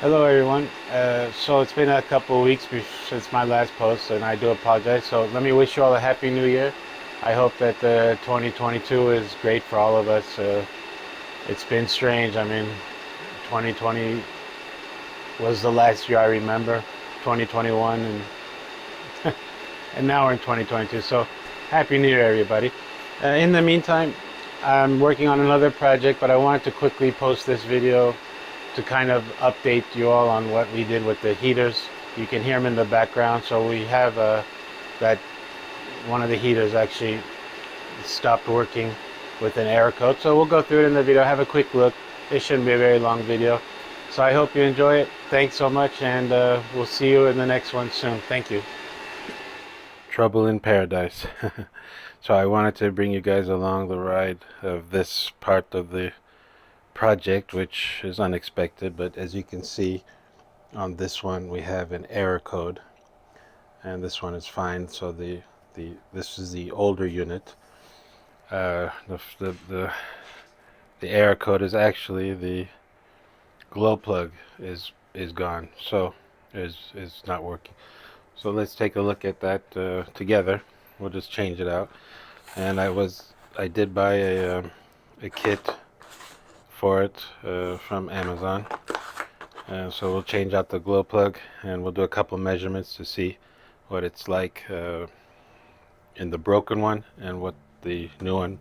Hello everyone. So it's been a couple of weeks since my last post, and I do apologize. So let me wish you all a happy new year. I hope that 2022 is great for all of us. It's been strange. I mean, 2020 was the last year I remember. 2021, and now we're in 2022. So happy new year, everybody. In the meantime, I'm working on another project, but I wanted to quickly post this video to kind of update you all on what we did with the heaters. You can hear them in the background. So we have that one of the heaters actually stopped working with an air coat. So we'll go through it in the video, have a quick look. It shouldn't be a very long video. So I hope you enjoy it. Thanks so much, and we'll see you in the next one soon. Thank you. Trouble in Paradise. So I wanted to bring you guys along the ride of this part of the project, which is unexpected, but as you can see on this one we have an error code, and this one is fine. So this is the older unit. The error code is actually the glow plug is gone, so is not working. So let's take a look at that together. We'll just change it out. And I did buy a kit for it from Amazon. So we'll change out the glow plug, and we'll do a couple measurements to see what it's like in the broken one and what the new one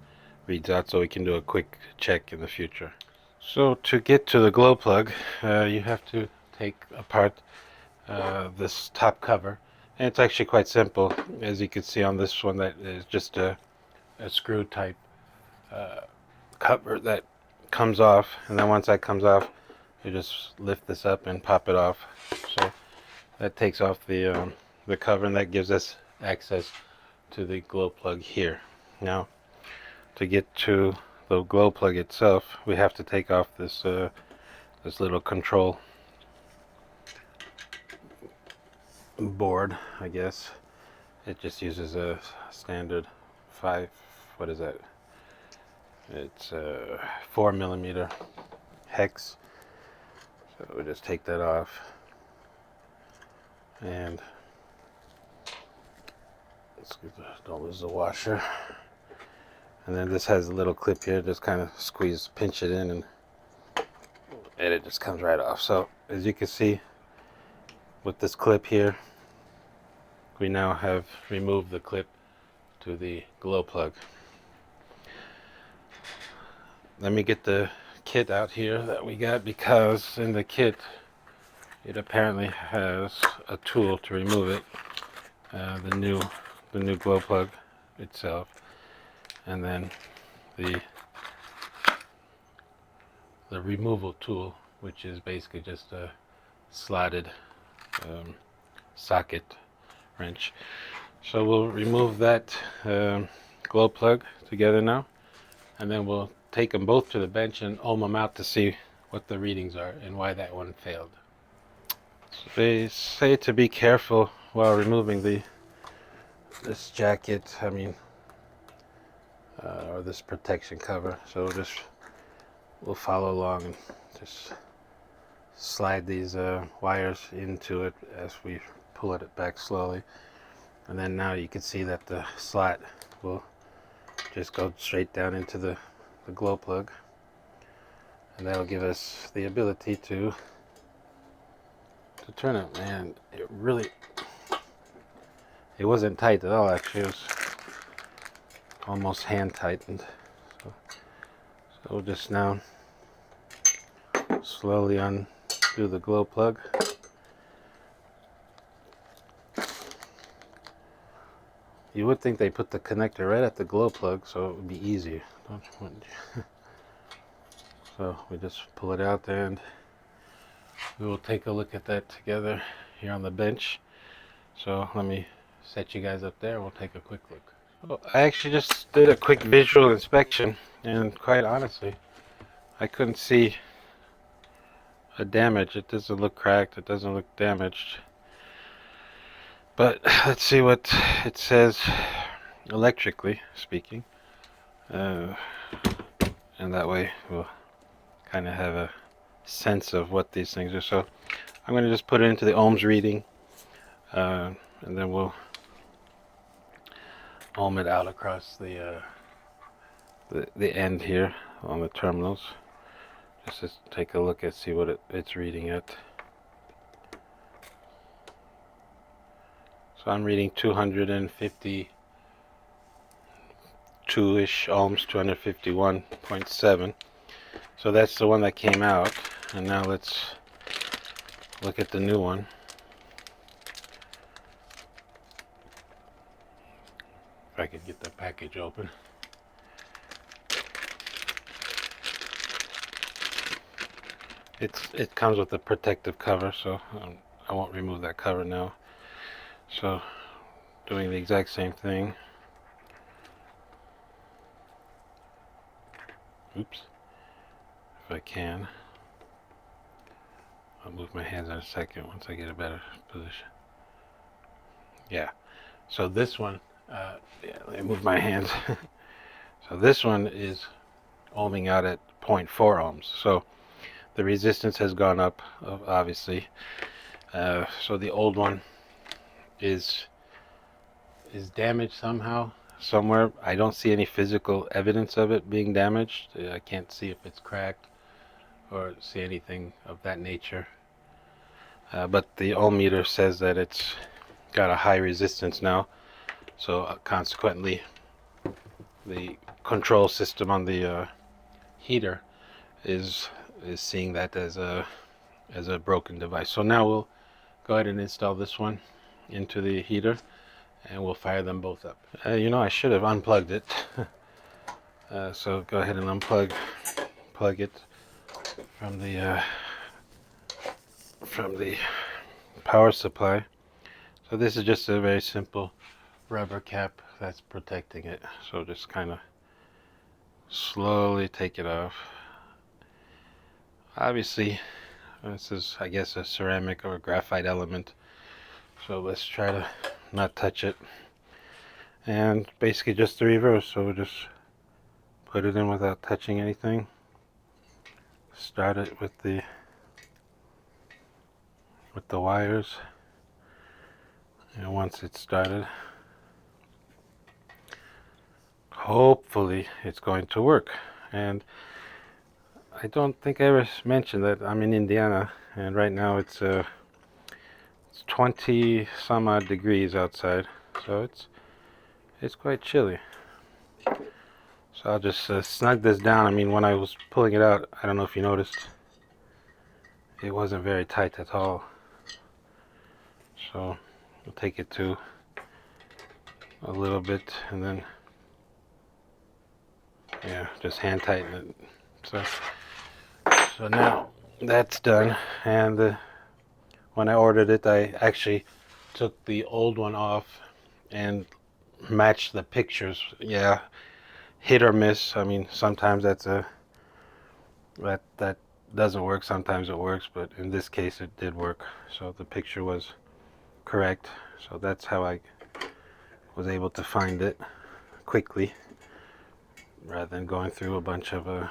reads out, so we can do a quick check in the future. So to get to the glow plug, you have to take apart this top cover, and it's actually quite simple. As you can see on this one, that is just a screw type cover that comes off, and then once that comes off, you just lift this up and pop it off. So that takes off the cover, and that gives us access to the glow plug here. Now, to get to the glow plug itself, we have to take off this this little control board, I guess. It just uses a standard 5, what is that? It's a 4mm hex. So we just take that off, and don't lose the washer. And then this has a little clip here, just kind of pinch it in, and it just comes right off. So as you can see with this clip here, we now have removed the clip to the glow plug. Let me get the kit out here that we got, because in the kit it apparently has a tool to remove it, the new glow plug itself, and then the removal tool, which is basically just a slotted socket wrench. So we'll remove that glow plug together now, and then we'll take them both to the bench and ohm them out to see what the readings are and why that one failed. So they say to be careful while removing this jacket, or this protection cover. So we'll follow along and just slide these wires into it as we pull it back slowly. And then now you can see that the slot will just go straight down into the glow plug, and that'll give us the ability to turn it. And it wasn't tight at all, actually. It was almost hand tightened. So we'll just now slowly undo the glow plug. You would think they put the connector right at the glow plug, so it would be easier, don't you? So we just pull it out there, and we will take a look at that together here on the bench. So let me set you guys up there. We'll take a quick look. Well, I actually just did a quick visual inspection, and quite honestly, I couldn't see a damage. It doesn't look cracked. It doesn't look damaged. But let's see what it says electrically speaking, and that way we'll kind of have sense of what these things are. So I'm going to just put it into the ohms reading, and then we'll ohm it out across the end here on the terminals. Just to take a look and see what it's reading at. So I'm reading 252-ish ohms, 251.7. So that's the one that came out. And now let's look at the new one. If I could get the package open. It comes with a protective cover, so I won't remove that cover now. So doing the exact same thing. Oops. If I can. I'll move my hands in a second once I get a better position. Yeah. So this one, yeah, let me move my hands. So this one is ohming out at 0.4 ohms. So the resistance has gone up, obviously. So the old one is damaged somehow, somewhere. I don't see any physical evidence of it being damaged. I can't see if it's cracked or see anything of that nature. But the ohm meter says that it's got a high resistance now. So consequently, the control system on the heater is seeing that as a broken device. So now we'll go ahead and install this one into the heater, and we'll fire them both up. You know, I should have unplugged it. So go ahead and plug it from the power supply. So this is just a very simple rubber cap that's protecting it. So just kind of slowly take it off. Obviously, this is, I guess, a ceramic or a graphite element. So let's try to not touch it. And basically just the reverse. So we'll just put it in without touching anything. Start it with the wires. And once it's started, hopefully it's going to work. And I don't think I ever mentioned that I'm in Indiana, and right now it's 20 some odd degrees outside, so it's quite chilly. So I'll just snug this down. I mean, when I was pulling it out, I don't know if you noticed, it wasn't very tight at all. So we'll take it to a little bit, and then, yeah, just hand tighten it. So now that's done, and when I ordered it, I actually took the old one off and matched the pictures. Yeah, hit or miss. I mean, sometimes that doesn't work. Sometimes it works, but in this case, it did work. So the picture was correct. So that's how I was able to find it quickly, rather than going through a bunch of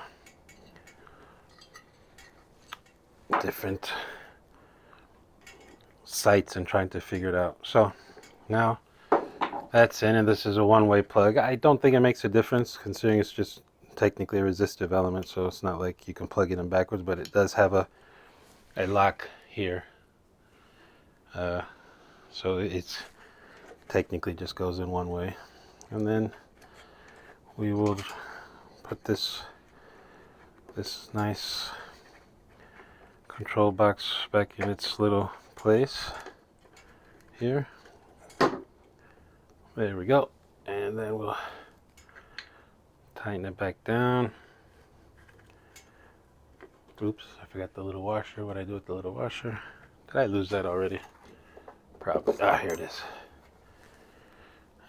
different sites and trying to figure it out. So now that's in, and this is a one-way plug. I don't think it makes a difference, considering it's just technically a resistive element, so it's not like you can plug it in backwards, but it does have a lock here. So it's technically just goes in one way. And then we will put this nice control box back in its little place here. There we go. And then we'll tighten it back down. Oops, I forgot the little washer. What I do with the little washer? Did I lose that already? Probably. Ah, here it is.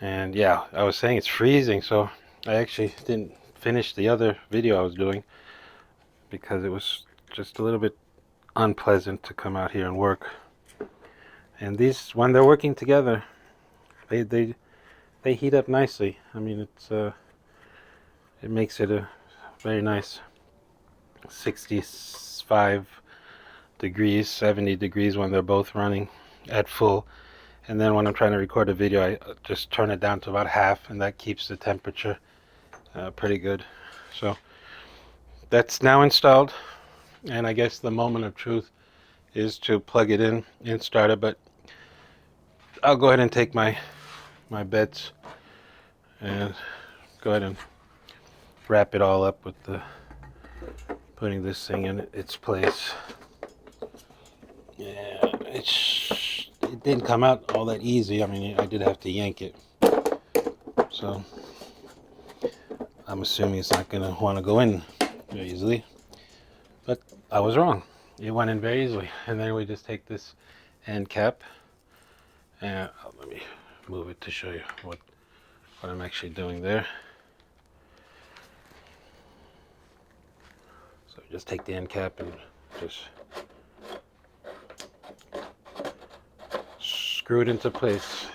And yeah, I was saying it's freezing, so I actually didn't finish the other video I was doing because it was just a little bit unpleasant to come out here and work. And these, when they're working together, they heat up nicely. I mean, it makes it a very nice 65 75 degrees, 70 degrees when they're both running at full. And then when I'm trying to record a video, I just turn it down to about half, and that keeps the temperature pretty good. So that's now installed, and I guess the moment of truth is to plug it in and start it. But I'll go ahead and take my bets and go ahead and wrap it all up with the putting this thing in its place. Yeah, it didn't come out all that easy. I mean, I did have to yank it, so I'm assuming it's not gonna want to go in very easily, but I was wrong. It went in very easily. And then we just take this end cap, and let me move it to show you what I'm actually doing there. So just take the end cap and just screw it into place,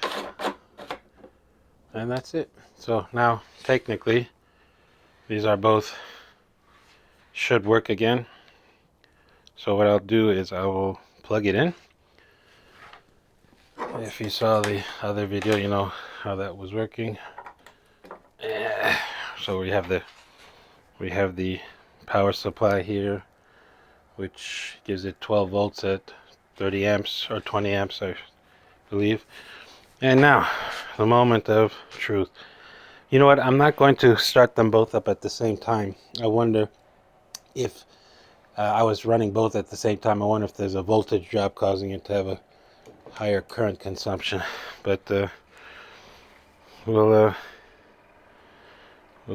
and that's it. So now technically these are both should work again. So what I'll do is I will plug it in. If you saw the other video, you know how that was working. So we have the power supply here, which gives it 12 volts at 30 amps or 20 amps, I believe. And now the moment of truth. You know what, I'm not going to start them both up at the same time. I wonder if I was running both at the same time. I wonder if there's a voltage drop causing it to have a higher current consumption. But we'll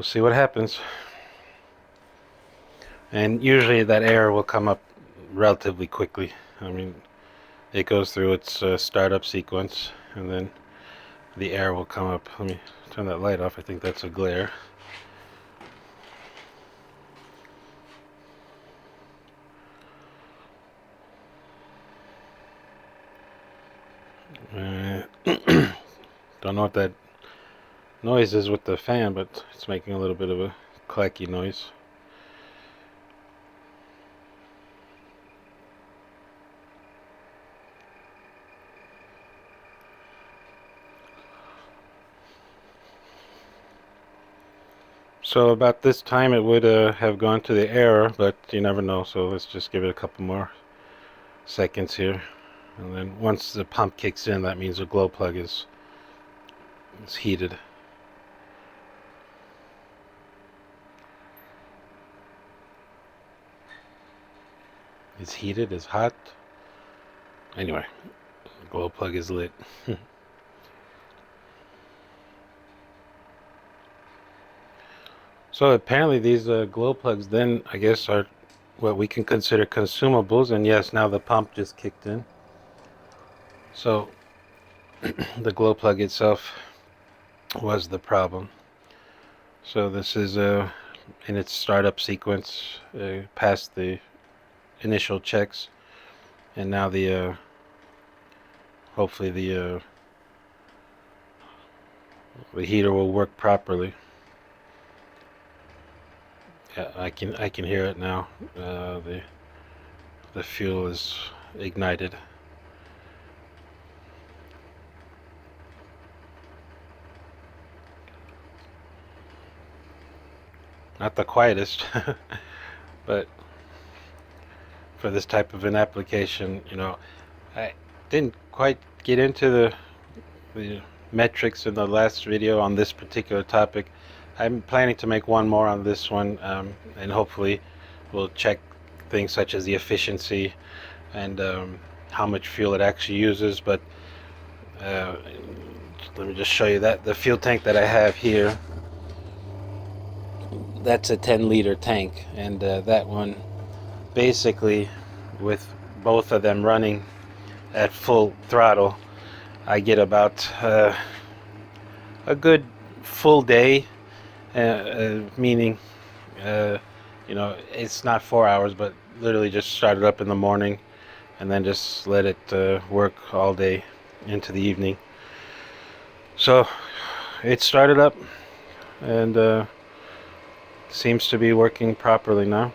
see what happens. And usually that error will come up relatively quickly. I mean, it goes through its startup sequence, and then the error will come up. Let me turn that light off. I think that's a glare. Don't know what that noise is with the fan, but it's making a little bit of a clacky noise. So about this time it would have gone to the error, but you never know. So let's just give it a couple more seconds here, and then once the pump kicks in, that means the glow plug is heated. It's heated, it's hot. Anyway, the glow plug is lit. So apparently these glow plugs then, I guess, are what we can consider consumables. And yes, now the pump just kicked in. So the glow plug itself was the problem. So this is in its startup sequence, past the initial checks, and now the hopefully the heater will work properly. Yeah, I can hear it now. The fuel is ignited. Not the quietest, but for this type of an application, you know, I didn't quite get into the metrics in the last video on this particular topic. I'm planning to make one more on this one, and hopefully we'll check things such as the efficiency and how much fuel it actually uses. But let me just show you that the fuel tank that I have here, that's a 10-liter tank, and that one, basically with both of them running at full throttle, I get about a good full day, meaning you know, it's not 4 hours, but literally just start it up in the morning and then just let it work all day into the evening. So it started up and seems to be working properly now.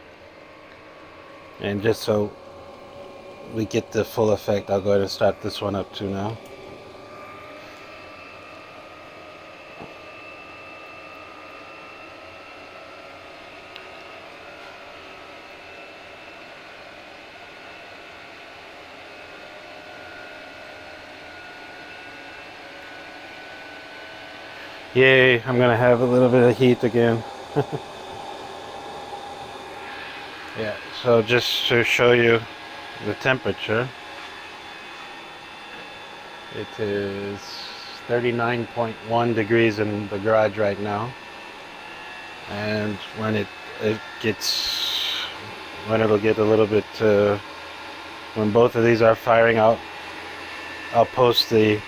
And just so we get the full effect, I'll go ahead and start this one up too now. Yay, I'm gonna have a little bit of heat again. Yeah, so just to show you the temperature, it is 39.1 degrees in the garage right now. And when it'll get a little bit, when both of these are firing out, I'll post the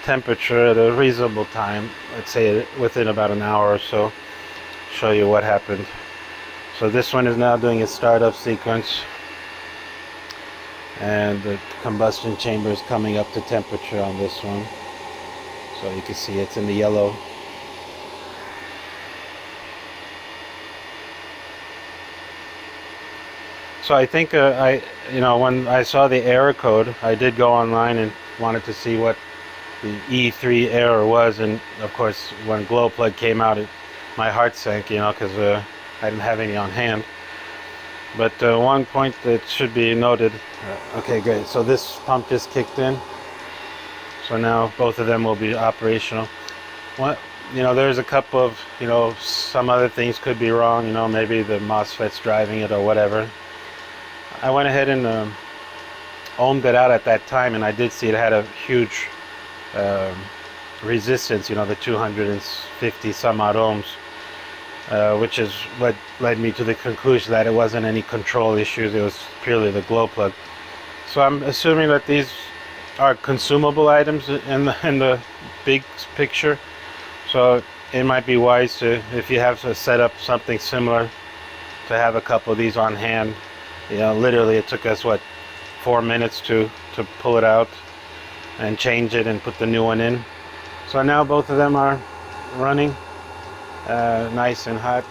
temperature at a reasonable time, let's say within about an hour or so, show you what happened. So this one is now doing its startup sequence, and the combustion chamber is coming up to temperature on this one. So you can see it's in the yellow. So I think when I saw the error code, I did go online and wanted to see what the E-03 error was, and of course when glow plug came out, my heart sank, because I didn't have any on hand. But one point that should be noted, okay, great, so this pump just kicked in, so now both of them will be operational. There's a couple of, some other things could be wrong, maybe the MOSFET's driving it or whatever. I went ahead and ohmed it out at that time, and I did see it had a huge resistance, the 250 some odd ohms, which is what led me to the conclusion that it wasn't any control issues, it was purely the glow plug. So I'm assuming that these are consumable items in the big picture, so it might be wise to, if you have to set up something similar, to have a couple of these on hand. Literally it took us 4 minutes to pull it out and change it and put the new one in. So now both of them are running nice and hot,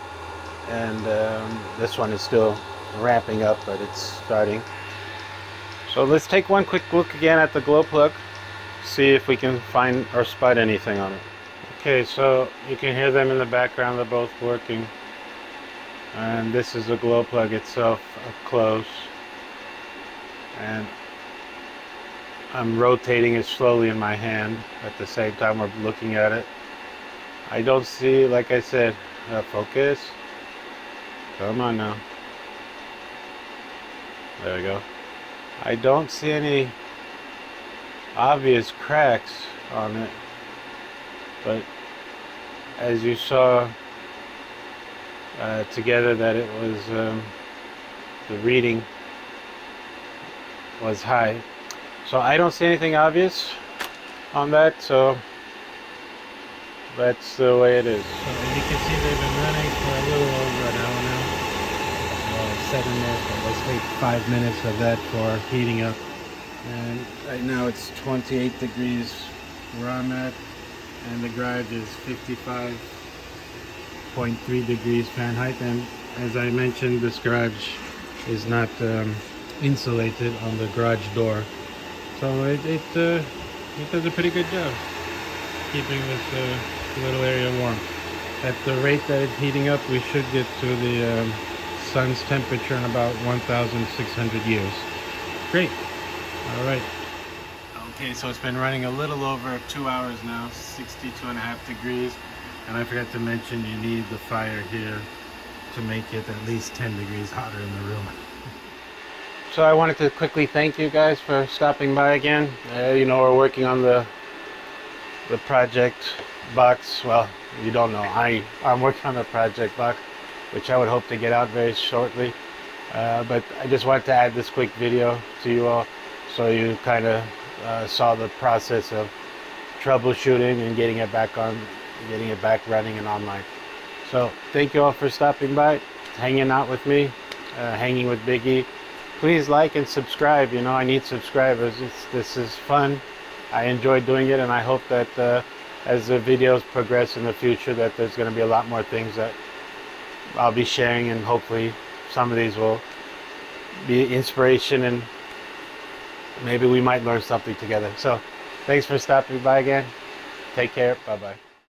and this one is still ramping up, but it's starting. So let's take one quick look again at the glow plug, see if we can find or spot anything on it. Okay, so you can hear them in the background, they're both working. And this is the glow plug itself up close, and I'm rotating it slowly in my hand at the same time we're looking at it. I don't see, like I said, focus, come on now, there we go. I don't see any obvious cracks on it, but as you saw together, that it was the reading was high, so I don't see anything obvious on that, so that's the way it is. So as you can see, they've been running for a little over an hour now, 7 minutes, but let's take 5 minutes of that for heating up. And right now it's 28 degrees where I'm at, and the garage is 55.3 degrees Fahrenheit, and as I mentioned, this garage is not insulated on the garage door, so it does a pretty good job keeping this little area warm. At the rate that it's heating up, we should get to the sun's temperature in about 1,600 years. Great. All right. Okay, so it's been running a little over 2 hours now, 62.5 degrees. And I forgot to mention, you need the fire here to make it at least 10 degrees hotter in the room. So I wanted to quickly thank you guys for stopping by again. We're working on the project box. Well, you don't know, I'm working on the project box, which I would hope to get out very shortly. But I just wanted to add this quick video to you all, so you kind of saw the process of troubleshooting and getting it back running and online. So thank you all for stopping by, hanging out with me, hanging with Big E. Please like and subscribe. I need subscribers. This is fun. I enjoy doing it, and I hope that as the videos progress in the future, that there's going to be a lot more things that I'll be sharing, and hopefully some of these will be inspiration, and maybe we might learn something together. So thanks for stopping by again. Take care. Bye bye.